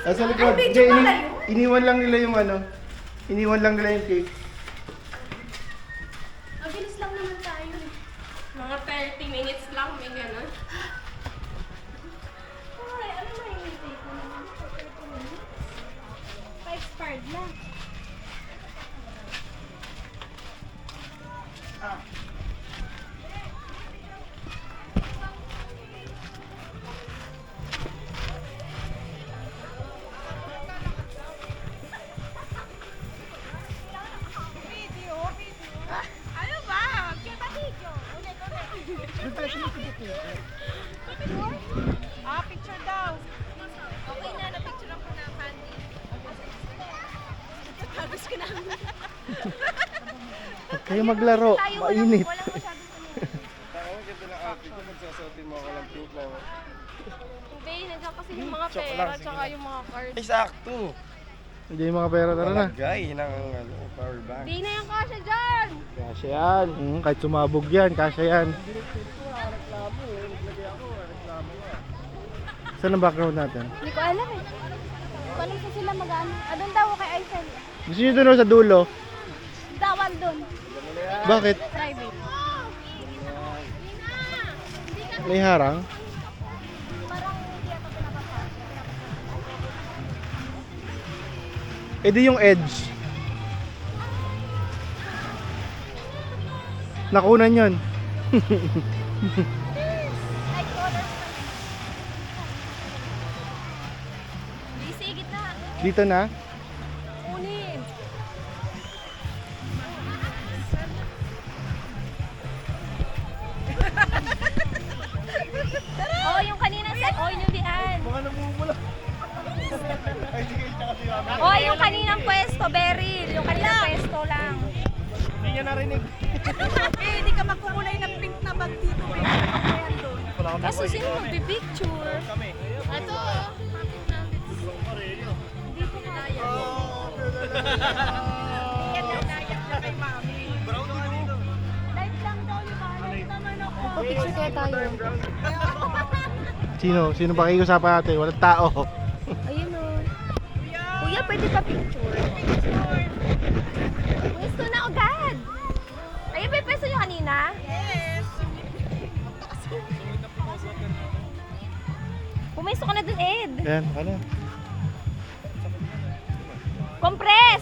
Nasa likod. Hindi, iniwan lang nila yung ano. Iniwan lang nila yung cake. Mabilis lang naman tayo. Mga 30 minutes lang, may gano'n. Ay, ano na yung take ko naman? 30 minutes? Pa-expired na. Ano ba? Kita video. Picture daw. Okay na, na-picture ako na, Candy. Tapos ka na. Kayo maglaro. Mainit. Walang masyadong ano. Ako, ganda ng outfit ko. Magsasotin mo ako lang cake lang. Hindi, nandiyan kasi yung mga pera, tsaka yung mga cards. Ay, sakto. Hindi yung mga pera, tara na. Lagay ng ano, power bank. Hindi na yung kasya dyan! Kasya yan. Kahit sumabog yan, kasya yan. Saan ang background natin? Hindi ko alam eh. Hindi ko alam kung sila mag-ano. Doon daw kay Eiffel. Gusto nyo doon sa dulo? Dawal doon. Bakit? Private. May harang? Parang hindi ako pinapapasok. Eh di yung edge. Nakunan yun. Like colors. Busy, gitna. Dito na. Unin. Oh, yung kanina set. Oh, yung diyan. Mga namumula. Oh, yung kaninang pwesto, Beryl. Yung kaninang pwesto lang. Hindi niya narinig. Hindi ka magkukulay ng pink na bag dito, baby. Ayan doon. Kaso sino magpipicture? Ito. Dito na. Yan daw, nayak na kay mami. Live lang daw yung live naman ako. Picture kaya tayo. Sino ba kayo-usapan natin? Walang tao. Ayun o. Kuya, pwede pa picture? Pwesto na agad. Ayun ba yung pwesto nyo kanina? Yes. Pumesto ka na dun, Ed. Yan, ano? Compress!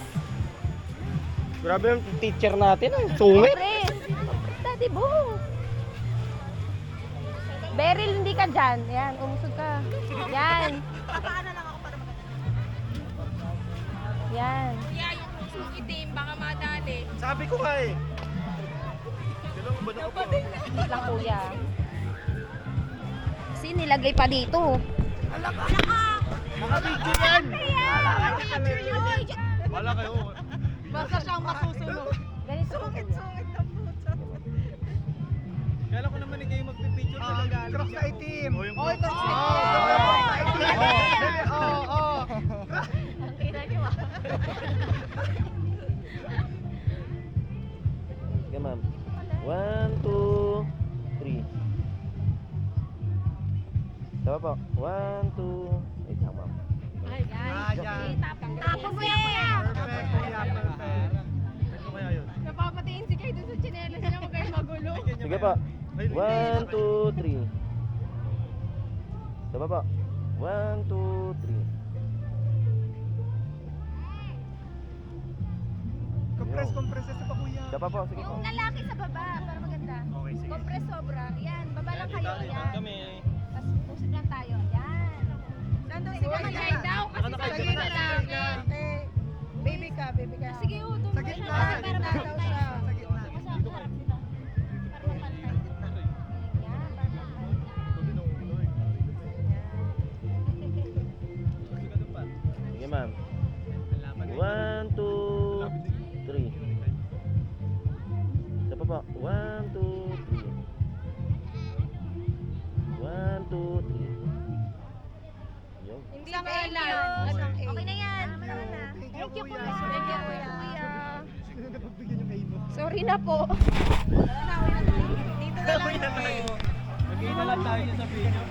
Grabe yung teacher natin, ang sungit. Compress! Compress, Daddy Boo! Beryl, hindi ka dyan. Yan, umusog ka. Yan. Papaano lang ako para maganda. Yan. Kaya yung puso itim, baka madali. Sabi ko nga eh. Wait lang, kuya. Kasi nilagay pa dito. Nakabidyo yan! Wala kayo. Basta siyang masusunod. Ganito. Sungit na puso. Kala ko naman kayo magpipicture talaga. Cross na itim. Oh, ito si Ang ina niyo ah. Okay, ma'am. 1, 2, 3. Tama po. 1, 2. Wait lang, ma'am. Ay, guys. yan. Tapos mo yan, kuya. Perfect. Ano kaya yun? Napapatiin si Kay dun sa tsinelas niya, huwag kayo magulo. Sige po. 1, 2, 3. Tama po. 1, 2, 3. Compress sa pa kuya. Tama po. Sige po. Yung lalaki sa baba, para maganda. Okay, sige. Compress sobra. Yan, baba lang kayo. Yan. Kami. Tapos pusip lang tayo. Yan. Nandun si Kay daw, kasi sabi na lang. Baby ka. Sige, doon. Sa gitna. Para Gitna daw mapantay. siya. Sa gitna. Sa harap nila. Para mapantay. Yan, para mapantay. Sige, ma'am. 1, 2, 3. Isa pa po. 1, 2, 3. 1, 2, 3. Yun. Hindi ka alam. Okay na yan. Thank you, kuya. Thank you, kuya. Sino na pagbigyan yung kayo? Sorry na po. Dito na lang. Nag-iina lang tayo sa video.